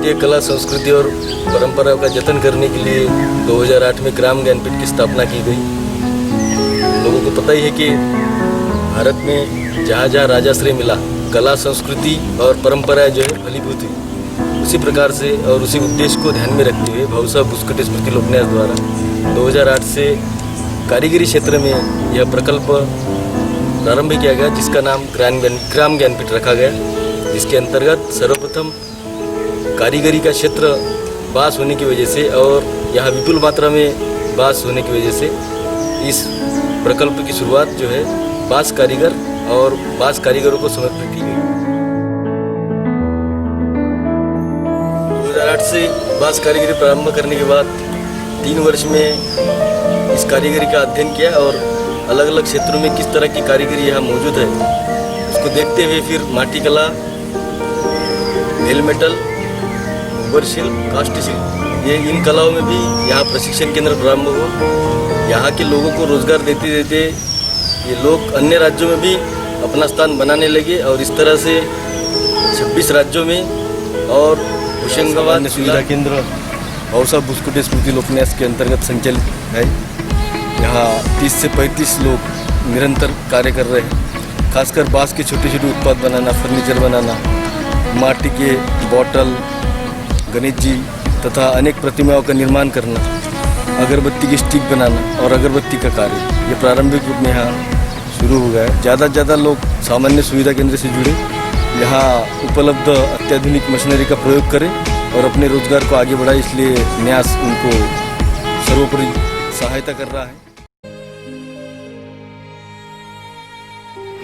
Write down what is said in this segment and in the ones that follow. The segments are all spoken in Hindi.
भारतीय कला संस्कृति और परंपरा का जतन करने के लिए 2008 में ग्राम ज्ञानपीठ की स्थापना की गई। लोगों को पता ही है कि भारत में जहाँ जहाँ राजाश्रय मिला, कला संस्कृति और परंपराएं जो है फलीभूत हुई। उसी प्रकार से और उसी उद्देश्य को ध्यान में रखते हुए भाऊ साहब बुस्कुटे स्मृति लोकन्यास द्वारा 2008 से कारीगरी क्षेत्र में यह प्रकल्प प्रारंभ किया गया, जिसका नाम ग्राम ज्ञानपीठ रखा गया, जिसके अंतर्गत सर्वप्रथम कारीगरी का क्षेत्र बांस होने की वजह से और यहाँ विपुल मात्रा में बांस होने की वजह से इस प्रकल्प की शुरुआत जो है बांस कारीगर और बांस कारीगरों को समर्पित की गई। 2008 से बांस कारीगरी प्रारंभ करने के बाद 3 वर्ष में इस कारीगरी का अध्ययन किया और अलग अलग क्षेत्रों में किस तरह की कारीगरी यहाँ मौजूद है उसको देखते हुए फिर माटी कला, मेटल, गोबरशिल्प, काष्ठशिल्प, ये इन कलाओं में भी यहाँ प्रशिक्षण केंद्र प्रारंभ हुआ। यहाँ के लोगों को रोजगार देते देते ये लोग अन्य राज्यों में भी अपना स्थान बनाने लगे और इस तरह से 26 राज्यों में और होशंगाबाद सुविधा केंद्र भाऊ साहब बुस्कुटे स्मृति लोकन्यास के अंतर्गत संचालित है। यहाँ 30 से 35 लोग निरंतर कार्य कर रहे हैं। खासकर बांस के छोटे छोटे उत्पाद बनाना, फर्नीचर बनाना, माटी के बॉटल, गणेश जी तथा अनेक प्रतिमाओं का निर्माण करना, अगरबत्ती की स्टिक बनाना और अगरबत्ती का कार्य ये प्रारंभिक रूप में यहाँ शुरू हो गया है। ज़्यादा से ज़्यादा लोग सामान्य सुविधा केंद्र से जुड़े, यहाँ उपलब्ध अत्याधुनिक मशीनरी का प्रयोग करें और अपने रोजगार को आगे बढ़ाए, इसलिए न्यास उनको सर्वोपरि सहायता कर रहा है।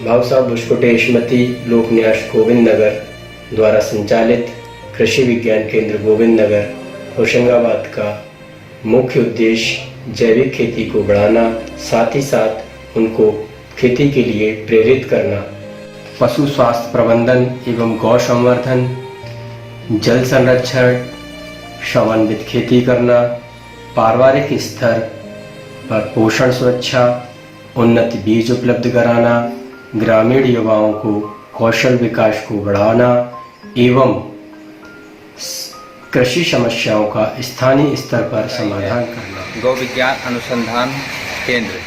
भाऊ साहब बुस्कुटे स्मृति लोकन्यास गोविंद नगर द्वारा संचालित कृषि विज्ञान केंद्र गोविंद नगर होशंगाबाद का मुख्य उद्देश्य जैविक खेती को बढ़ाना, साथ ही साथ उनको खेती के लिए प्रेरित करना, पशु स्वास्थ्य प्रबंधन एवं गौ संवर्धन, जल संरक्षण, समन्वित खेती करना, पारिवारिक स्तर पर पोषण सुरक्षा, उन्नत बीज उपलब्ध कराना, ग्रामीण युवाओं को कौशल विकास को बढ़ाना एवं कृषि समस्याओं का स्थानीय स्तर पर समाधान करना। गौ विज्ञान अनुसंधान केंद्र,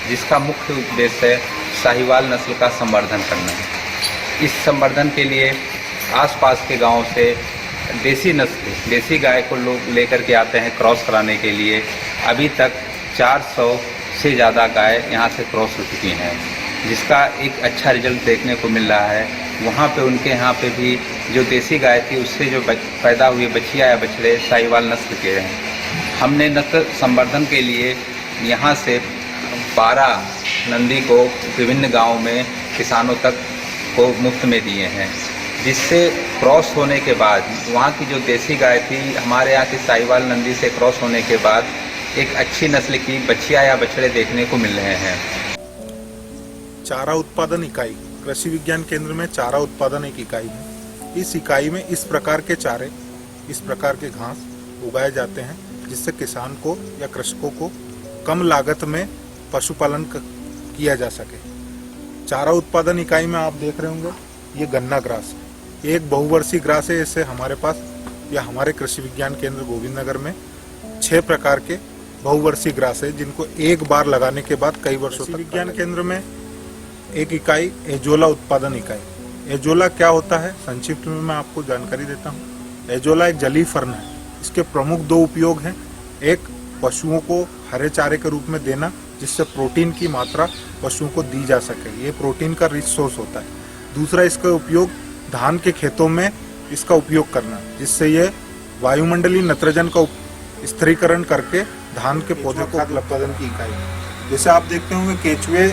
जिसका मुख्य उद्देश्य है साहिवाल नस्ल का संवर्धन करना है। इस संवर्धन के लिए आसपास के गांवों से देसी गाय को लोग लेकर के आते हैं क्रॉस कराने के लिए। अभी तक 400 से ज़्यादा गाय यहाँ से क्रॉस हो चुकी हैं, जिसका एक अच्छा रिजल्ट देखने को मिल रहा है। वहाँ पे उनके यहाँ पे भी जो देसी गाय थी उससे जो पैदा हुए बछिया या बछड़े साहिवाल नस्ल के हैं। हमने नस्ल संवर्धन के लिए यहाँ से 12 नंदी को विभिन्न गाँव में किसानों तक को मुफ्त में दिए हैं, जिससे क्रॉस होने के बाद वहाँ की जो देसी गाय थी हमारे यहाँ की साहिवाल नंदी से क्रॉस होने के बाद एक अच्छी नस्ल की बछिया या बछड़े देखने को मिल रहे हैं। चारा उत्पादन इकाई कृषि विज्ञान केंद्र में चारा उत्पादन एक इकाई है। इस इकाई में इस प्रकार के चारे, इस प्रकार के घास उगाए जाते हैं, जिससे किसान को या कृषकों को कम लागत में पशुपालन किया जा सके। चारा उत्पादन इकाई में आप देख रहे होंगे ये गन्ना ग्रास है, एक बहुवर्षीय ग्रास है। इससे हमारे पास या हमारे कृषि विज्ञान केंद्र गोविंद नगर में 6 प्रकार के बहुवर्षीय ग्रास है, जिनको एक बार लगाने के बाद कई वर्षों तक। विज्ञान केंद्र में एक इकाई एजोला उत्पादन इकाई। एजोला क्या होता है, संक्षिप्त में मैं आपको जानकारी देता हूँ। एजोला एक जलीय फर्न है। इसके प्रमुख 2 उपयोग हैं। एक, पशुओं को हरे चारे के रूप में देना, जिससे प्रोटीन की मात्रा पशुओं को दी जा सके, ये प्रोटीन का रिच सोर्स होता है। दूसरा, इसका उपयोग धान के खेतों में इसका उपयोग करना, जिससे ये वायुमंडलीय नाइट्रोजन का स्थिरीकरण करके धान के पौधे को उत्पादन की इकाई। जैसे आप देखते होंगे केचुए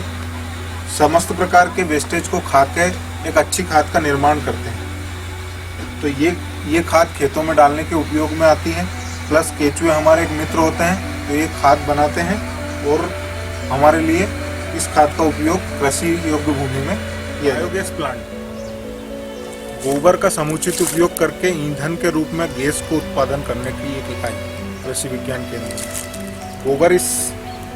समस्त प्रकार के वेस्टेज को खा के एक अच्छी खाद का निर्माण करते हैं, तो ये खाद खेतों में डालने के उपयोग में आती है। प्लस केचुए हमारे एक मित्र होते हैं, तो ये खाद बनाते हैं और हमारे लिए इस खाद का उपयोग कृषि योग्य भूमि में किया। बायोगैस प्लांट, गोबर का समुचित उपयोग करके ईंधन के रूप में गैस को उत्पादन करने की एक इकाई कृषि विज्ञान केंद्र। गोबर इस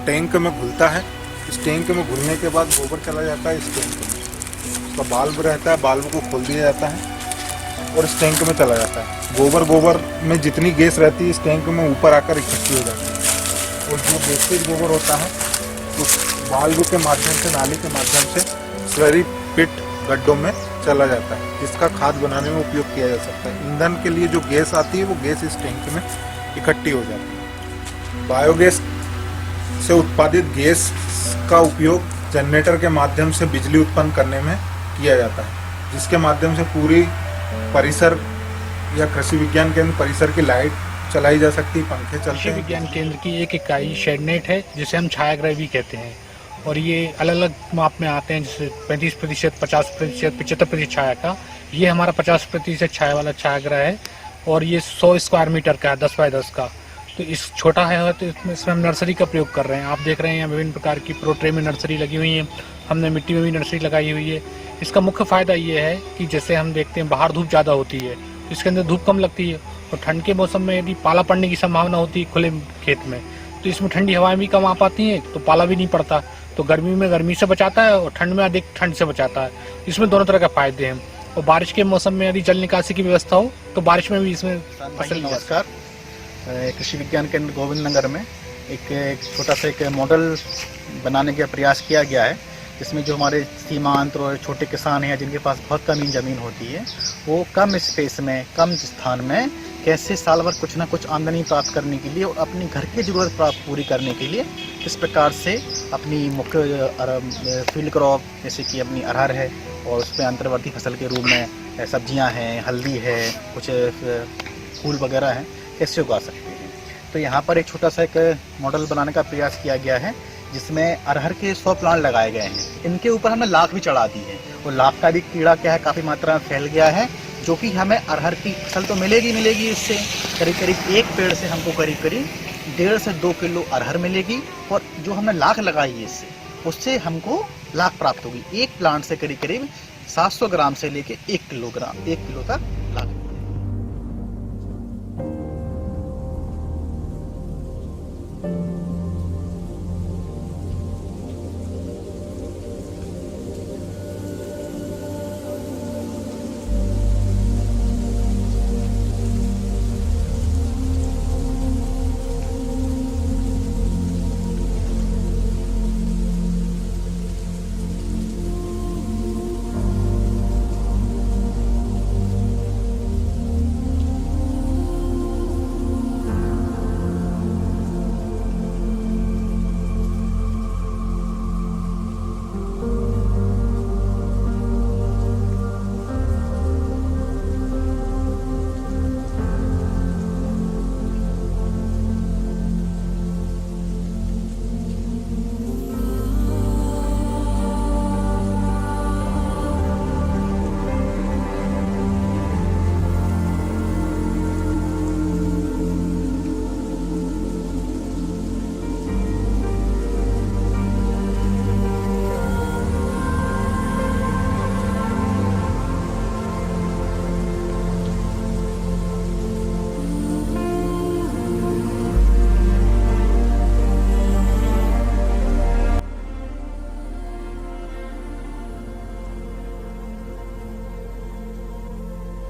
टैंक में घुलता है। इस टैंक में घुलने के बाद गोबर चला जाता है इस टैंक में, उसका बाल्ब रहता है, बाल्ब को खोल दिया जाता है और इस टैंक में चला जाता है। गोबर में जितनी गैस रहती है इस टैंक में ऊपर आकर इकट्ठी हो जाती है और जो वेस्टेज गोबर होता है उस वाल्व के माध्यम से, नाली के माध्यम से स्लरी पिट गड्ढों में चला जाता है, जिसका खाद बनाने में उपयोग किया जा सकता है। ईंधन के लिए जो गैस आती है वो गैस इस टैंक में इकट्ठी हो जाती है। बायोगैस से उत्पादित गैस का उपयोग जनरेटर के माध्यम से बिजली उत्पन्न करने में किया जाता है, जिसके माध्यम से पूरी परिसर या कृषि विज्ञान केंद्र परिसर की लाइट चलाई जा सकती है, पंखे चलते कृषि हैं। विज्ञान केंद्र की एक इकाई शेडनेट है, जिसे हम छायागृह भी कहते हैं, और ये अलग अलग माप में आते हैं, जैसे 35%, 50%, 75% छाया का। ये हमारा 50% छाया वाला छायागृह है और ये 100 स्क्वायर मीटर का है, 10 बाय 10 का। तो इस छोटा है तो इसमें हम नर्सरी का प्रयोग कर रहे हैं। आप देख रहे हैं विभिन्न प्रकार की प्रोट्रे में नर्सरी लगी हुई है, हमने मिट्टी में भी नर्सरी लगाई हुई है। इसका मुख्य फ़ायदा ये है कि जैसे हम देखते हैं बाहर धूप ज़्यादा होती है, इसके अंदर धूप कम लगती है, और ठंड के मौसम में यदि पाला पड़ने की संभावना होती है खुले खेत में, तो इसमें ठंडी हवाएं भी कम आ पाती हैं, तो पाला भी नहीं पड़ता। तो गर्मी में गर्मी से बचाता है और ठंड में अधिक ठंड से बचाता है। इसमें दोनों तरह के फायदे हैं। और बारिश के मौसम में यदि जल निकासी की व्यवस्था हो तो बारिश में भी इसमें फसल नमस्कार। कृषि विज्ञान केंद्र गोविंद नगर में एक छोटा सा एक मॉडल बनाने का प्रयास किया गया है, जिसमें जो हमारे सीमांत और छोटे किसान हैं जिनके पास बहुत कम ज़मीन होती है, वो कम स्पेस में, कम स्थान में कैसे साल भर कुछ ना कुछ आमदनी प्राप्त करने के लिए और अपनी घर की ज़रूरत प्राप्त पूरी करने के लिए किस प्रकार से अपनी मुख्य फील्ड क्रॉप जैसे कि अपनी अरहर है और उसमें अंतर्वर्ती फसल के रूप में सब्जियां हैं, हल्दी है, कुछ फूल वगैरह हैं, कैसे उगा सकते हैं। तो यहाँ पर एक छोटा सा एक मॉडल बनाने का प्रयास किया गया है, जिसमें अरहर के 100 प्लांट लगाए गए हैं। इनके ऊपर हमने लाख भी चढ़ा दी है और लाख का भी कीड़ा क्या है काफ़ी मात्रा में फैल गया है, जो कि हमें अरहर की फसल तो मिलेगी इससे करीब करीब एक पेड़ से हमको करीब करीब 1.5 से 2 किलो अरहर मिलेगी, और जो हमने लाख लगाई है उससे हमको लाख प्राप्त होगी। एक प्लांट से करीब करीब 700 ग्राम से लेके 1 किलो तक लाख।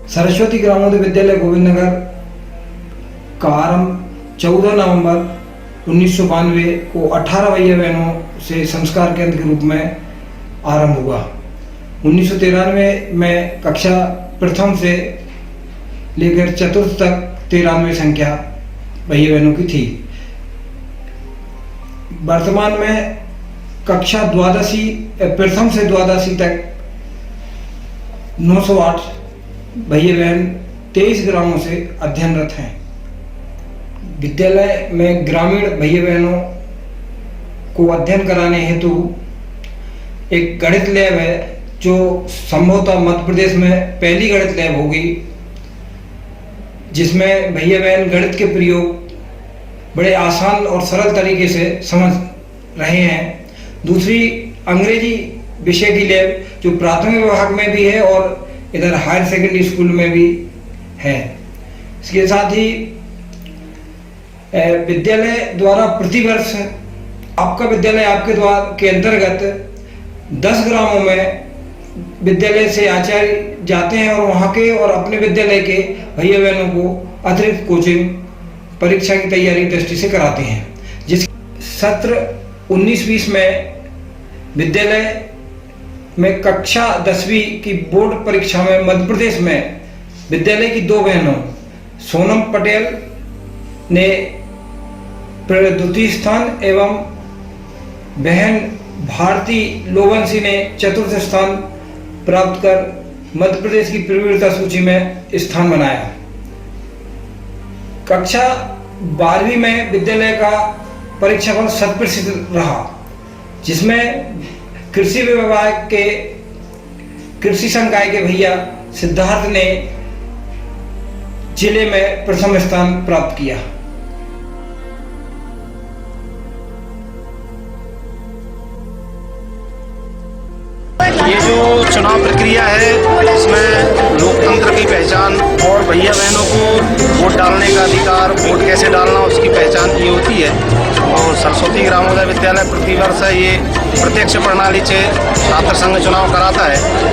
सरस्वती ग्रामोदय विद्यालय गोविंद नगर का आरंभ 14 नवंबर 1992 को 18 भैया बहनों से संस्कार केंद्र के रूप में आरंभ हुआ। 1993 में कक्षा प्रथम से लेकर चतुर्थ तक 93 संख्या भैया बहनों की थी। वर्तमान में कक्षा द्वादशी प्रथम से द्वादशी तक 908 भैया बहन 23 ग्रामों से अध्ययनरत हैं। विद्यालय में ग्रामीण भैया बहनों को अध्ययन कराने हेतु एक गणित लैब है, जो संभवतः मध्य प्रदेश में पहली गणित लैब होगी, जिसमें भैया बहन गणित के प्रयोग बड़े आसान और सरल तरीके से समझ रहे हैं। दूसरी अंग्रेजी विषय की लैब जो प्राथमिक विभाग में भी है और इधर हायर सेकेंडरी स्कूल में भी है। इसके साथ ही विद्यालय द्वारा प्रतिवर्ष आपका विद्यालय आपके द्वार के अंतर्गत 10 ग्रामों में विद्यालय से आचार्य जाते हैं और वहाँ के और अपने विद्यालय के भैया बहनों को अतिरिक्त कोचिंग परीक्षा की तैयारी दृष्टि से कराते हैं। जिस सत्र 19-20 में विद्यालय में कक्षा 10वीं की बोर्ड परीक्षा में मध्य प्रदेश में विद्यालय की 2 बहनों सोनम पटेल ने द्वितीय स्थान एवं बहन भारती लोबंसी ने चतुर्थ स्थान प्राप्त कर मध्य प्रदेश की प्रवीणता सूची में स्थान बनाया। कक्षा 12वीं में विद्यालय का परीक्षाफल 100% रहा, जिसमें कृषि विभाग के कृषि संकाय के भैया सिद्धार्थ ने जिले में प्रथम स्थान प्राप्त किया। ये जो चुनाव प्रक्रिया है इसमें लोकतंत्र की पहचान और भैया बहनों को वोट डालने का अधिकार, वोट कैसे डालना उसकी पहचान ये होती है। और सरस्वती ग्रामोदय विद्यालय प्रतिवर्ष ये प्रत्यक्ष प्रणाली से छात्र संघ चुनाव कराता है।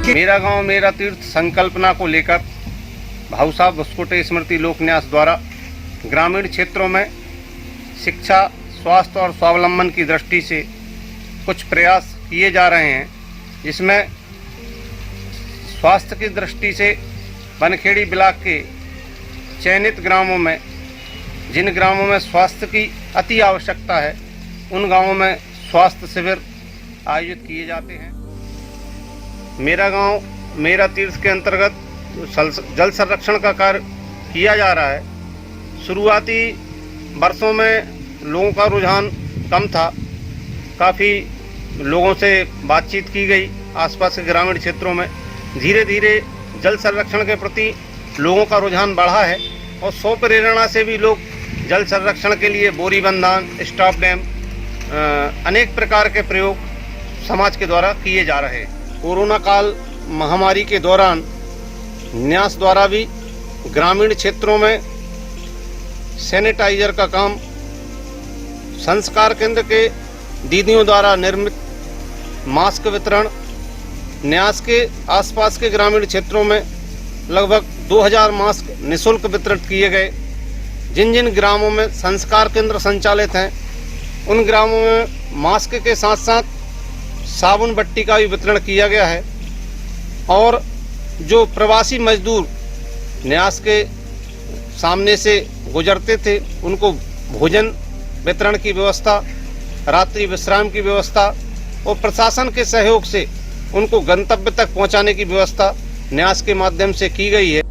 मेरा गांव मेरा तीर्थ संकल्पना को लेकर भाऊ साहब बुस्कोटे स्मृति लोक न्यास द्वारा ग्रामीण क्षेत्रों में शिक्षा, स्वास्थ्य और स्वावलंबन की दृष्टि से कुछ प्रयास किए जा रहे हैं, जिसमें स्वास्थ्य की दृष्टि से बनखेड़ी ब्लॉक के चयनित ग्रामों में, जिन ग्रामों में स्वास्थ्य की अति आवश्यकता है, उन गांवों में स्वास्थ्य शिविर आयोजित किए जाते हैं। मेरा गांव मेरा तीर्थ के अंतर्गत जल संरक्षण का कार्य किया जा रहा है। शुरुआती वर्षों में लोगों का रुझान कम था, काफ़ी लोगों से बातचीत की गई आसपास के ग्रामीण क्षेत्रों में। धीरे धीरे जल संरक्षण के प्रति लोगों का रुझान बढ़ा है और स्वप्रेरणा से भी लोग जल संरक्षण के लिए बोरी बंधान, स्टॉप डैम, अनेक प्रकार के प्रयोग समाज के द्वारा किए जा रहे हैं। कोरोना काल महामारी के दौरान न्यास द्वारा भी ग्रामीण क्षेत्रों में सैनिटाइजर का काम संस्कार केंद्र के दीदियों द्वारा निर्मित मास्क वितरण, न्यास के आसपास के ग्रामीण क्षेत्रों में लगभग 2000 मास्क निःशुल्क वितरित किए गए। जिन जिन ग्रामों में संस्कार केंद्र संचालित हैं, उन ग्रामों में मास्क के साथ साथ साबुन बट्टी का भी वितरण किया गया है। और जो प्रवासी मजदूर न्यास के सामने से गुजरते थे, उनको भोजन वितरण की व्यवस्था, रात्रि विश्राम की व्यवस्था और प्रशासन के सहयोग से उनको गंतव्य तक पहुंचाने की व्यवस्था न्यास के माध्यम से की गई है।